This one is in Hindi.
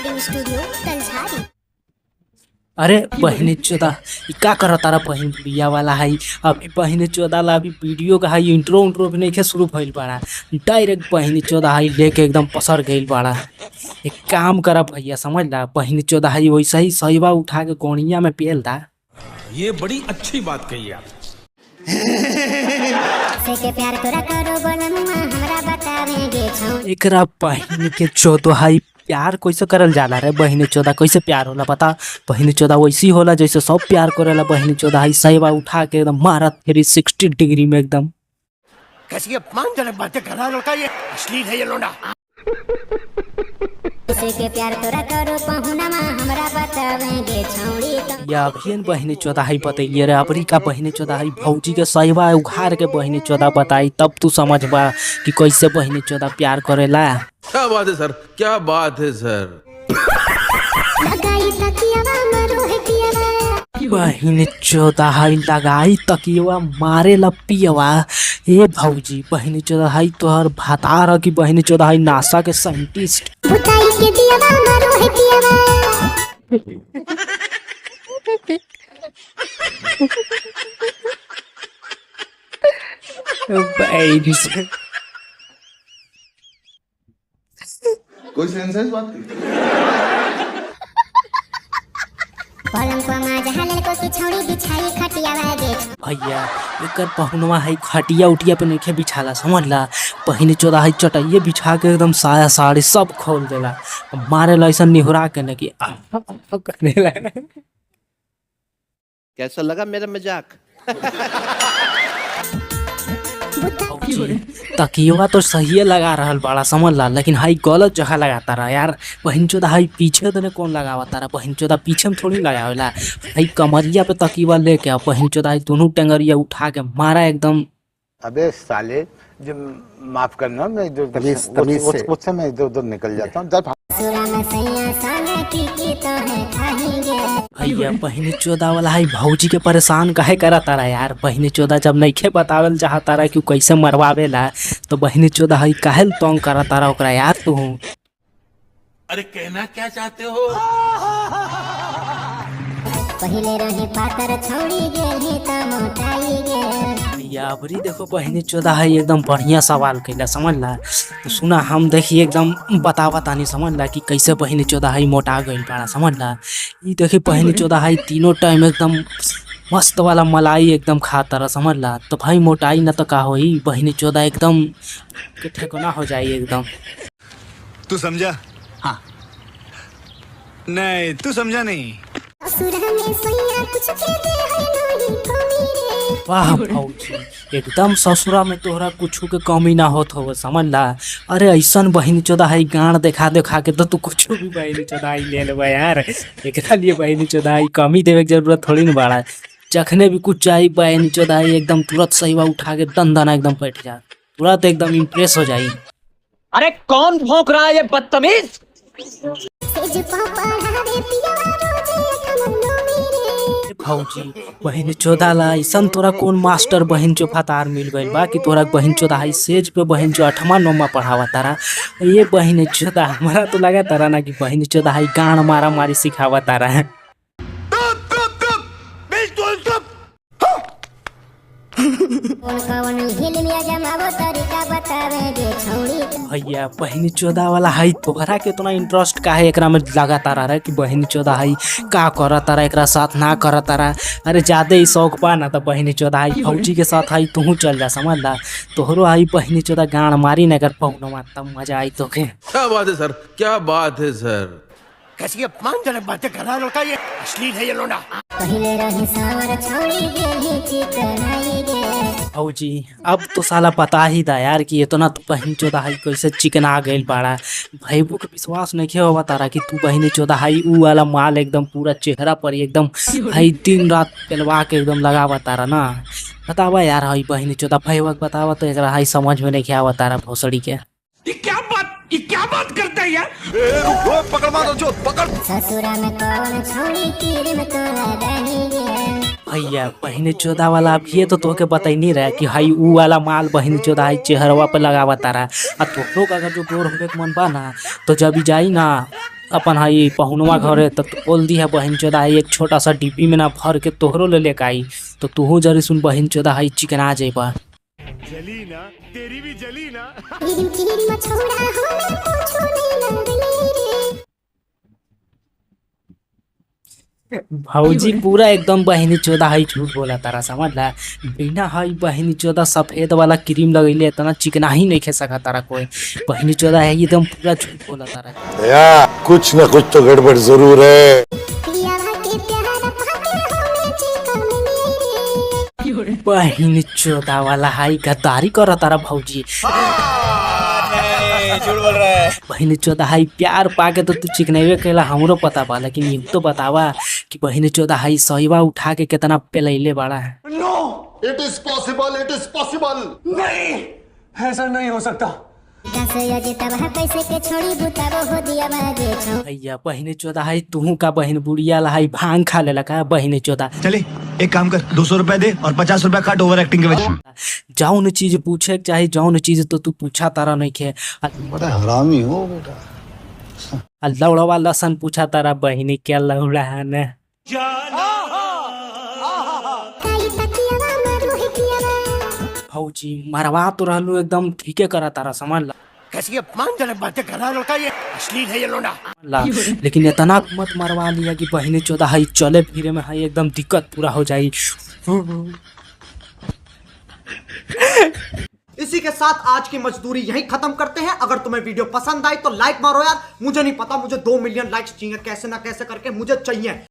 Recording studio तलझारी। अरे बहनी चोदा का कर तारा बहन बिया वाला है। अभी बहनी चोदा ला अभी वीडियो का है इंट्रो भी नहीं शुरू भइल बाड़ा। डायरेक्ट बहनी चोदा है लेके एकदम पसर गइल बाड़ा। एक काम करा भैया समझ ला, बहनी चोदा है वैसे ही सहीवा उठा के कोनिया में पेल दा। ये बड़ी अच्छी बात कही आप। प्यार तोरा करो बनमुआ हमरा बतावेंगे छौ। एकरा बहनी के चोदा है प्यार कैसे करल जाला रे। बहनी चोदा कैसे प्यार होला पता? बहनी चोदा वैसी होला जैसे सब प्यार करेला। बहनी चोदा है सहीवा उठा के एकदम मारत फिर 60 डिग्री में एकदम। कैसी अपमानजनक बातें कर रहा लड़का, ये अश्लील है ये लोंडा। के प्यार तोरा करो पहुनमा हमरा बतावेंगे छौड़ी। या अभियन बहनी चोदा है बतैलिए रे। अबरी का बहनी चोदा है भौजी के सहीवा उघार के बहनी चोदा बताई तब तू समझबा कि कैसे बहनी चोदा प्यार करेला। क्या बात है सर, क्या बात है सर। बहनी चोदा है लगाई तकियवा मारे लपियवा। ए भौजी बहनी चोदा है तोहर भातार की बहनी चोदा है नासा के साइंटिस्ट। कोई सेंस है इस बात की? भैया एकर पहुनवा है खटिया उटिया पे नहीं बिछाला समझ ला। बहनी चोदा है चटाइए बिछा के एकदम साया साड़ी सब खोल देला। मारे ला ऐसा निहुरा के न कि करने लगा। कैसा लगा मेरा मजाक? तकियवा तो सही लगा रहल बड़ा समझ ला, लेकिन हाई गलत जगह लगाता रहा यार। बहन चोदा हाई पीछे तो कौन लगावता रहा। बहन चोदा पीछे में थोड़ी लगावेला। हाई कमरिया पे तकियवा लेके बहन चोदा दोनों टंगरिया उठा के मारा एकदम। अबे साले जो माफ करना, मैं उससे मैं इधर उधर निकल जाता हूँ। भैया बहनी चोदा वाला है भौजी के परेशान काहे करा तारा यार। बहनी चोदा जब नइखे बतावल चाहता रहा कि कैसे मरवावेला तो बहनी चोदा है काहे तंग करा तारा ओकरा यार तू। अरे कहना क्या चाहते हो? पहले रही पातर छौड़ी गेली त मोटाई गेल। भैया अबरी देखो बहनी चोदा है एकदम बढ़िया सवाल कैला समझ ला। तो सुना हम देखिए एकदम बतावा तानी समझ ला कि कैसे बहनी चोदा है मोटा गइल बड़ा समझ ला। ये देखिए बहनी चोदा है तीनों टाइम एकदम मस्त वाला मलाई एकदम खाता रहा समझ ला। तो भाई मोटाई ना तो का होई, बहनी चोदा एकदम ठेकोना हो जाए एकदम। तू समझा? हाँ। नहीं तू समझा नहीं। वाह भौजी एकदम ससुरा में तोहरा कुछ के कमी ना होत हो समझ ला। अरे ऐसा बहनी चोदा है गाड़ देखा देखा के तो तू कुछ भी बहनी चोदा ले लेबा यार। एकरा लिए बहनी चोदा कमी देवे की जरूरत थोड़ी ना बड़ा। जखने भी कुछ चाहिए बहनी चोदा एकदम तुरंत सहीवा उठा के दंदना एकदम बैठ जा, तुरंत एकदम इम्प्रेस हो जाई। अरे कौन भौंक रहा है ये बदतमीज? भौजी बहन चोदा ला ऐसा तोरा कौन मास्टर बहन चो फतार मिल गइल बा कि तोरा बहन चोदा है सेज पे बहन चो 8वां 9वां पढ़ावा तारा। ये बहन चोदा हमारा तो लगा तारा ना कि बहन चोदा है गाड़ मारा मारी सिखावा तारा है। भैया बहनी चोदा वाला है तोहरा के इतना इंटरेस्ट काहे एकरा में लगातार रहा कि बहनी चोदा है का कर तारा एकरा साथ ना कर तारा। अरे ज्यादा ही शौक पा ना तो बहनी चोदा है फौजी के साथ है तू चल जा समझ ला। तोहरो आई बहनी चोदा गाड़ मारी ना कर पहुना तब मजा आई तो के। क्या बात है सर, क्या बात है सर। कैसी अपमानजनक बातें कर रहा लड़का, ये अश्लील है ये लोंडा। भौजी अब तो साला पता ही था यार कि इतना तो बहनी चोदा है कैसे चिकना गइल बाड़ा। भैबू के विश्वास नहीं किया हुआ तारा कि तू बहनी चोदा है ऊ वाला माल एकदम पूरा चेहरा पर एकदम है दिन रात पेलवा के एकदम लगावा तारा ना। बतावा यार है बहनी चोदा भैया बतावा तो एकरा है समझ में नहीं क्या तारा भोसड़ी के। ये क्या बात करता है यार? पकड़ मारो जो पकड़। ससुरा में कौन छौड़ी तीर में तोरा बहनी गेल। भैया बहनी चोदा वाला अब ये तो तोके बताई नहीं रहा कि हाई ऊ वाला माल बहनी चोदा है चेहरवा पे लगावा तारा। आ तो लोग अगर जो गोर होने के मन बा ना तो जब जाई ना अपन हाई पहुनवा घरे तो बोल दी है बहन चोदा हाई एक छोटा सा डिब्बी में ना भर के तोहरो ले लेके आई तो तूहू जरी सुन बहन चोदा हाई चिकना जेबा। गिरिम गिरिम छोड़ा हो मैं पूछो नहीं नंदनी रे। भौजी पूरा एकदम बहनी चोदा हाई झूठ बोला तारा समझला। बिना हाई बहनी चोदा सफेद वाला क्रीम लगैले इतना चिकना ही नहीं खे सका तारा कोई। बहनी चोदा है एकदम पूरा झूठ बोला तारा। या कुछ ना कुछ तो गड़बड़ जरूर है। पिया के प्यार पाके हो मैं चिकनी रे। बहन चोदा वाला हाई गद्दारी कर तारा भौजी। बहन चोदा हाई प्यार पाके तो तू चिकनेवे केला हमरो पता बा लेकिन ये तो बतावा कि बहन चोदा हाई सहीवा उठा के कितना पेलैले बड़ा है। It is possible, it is possible. दस बजे तब है पैसे के छोड़ी बुताबो हो दिया बाजे छौ। भैया बहन चोदा हाई तू का बहन बुढ़िया ला हाई भांग खा लेला का बहन चोदा। चले एक काम कर 200 रुपए दे और 50 रुपए काट ओवर एक्टिंग के वजह। जौन चीज पूछे के चाहे जौन चीज तो तू पूछा तारा नहीं खे। बड़ा हरामी हो बेटा। लौड़वा लसन पूछा तारा बहनी क्या लौड़ा है न। काली तकियावा में रोही पियावा। भौजी मरवा तो रहलू एकदम ठीके करा तारा समझ कैसी अपमानजनक बातें कर रहा है लड़का ये। अश्लील है ये लोना। ला लेकिन इतना मत मरवा लिया कि बहनी चोदा हाई चले फिरे में हाई एकदम दिक्कत पूरा हो जाई। इसी के साथ आज की मजदूरी यहीं खत्म करते हैं। अगर तुम्हें वीडियो पसंद आई तो लाइक मारो यार। मुझे नहीं पता, मुझे 2 मिलियन लाइक्स चाहिए कैसे ना कैसे करके मुझे चाहिए।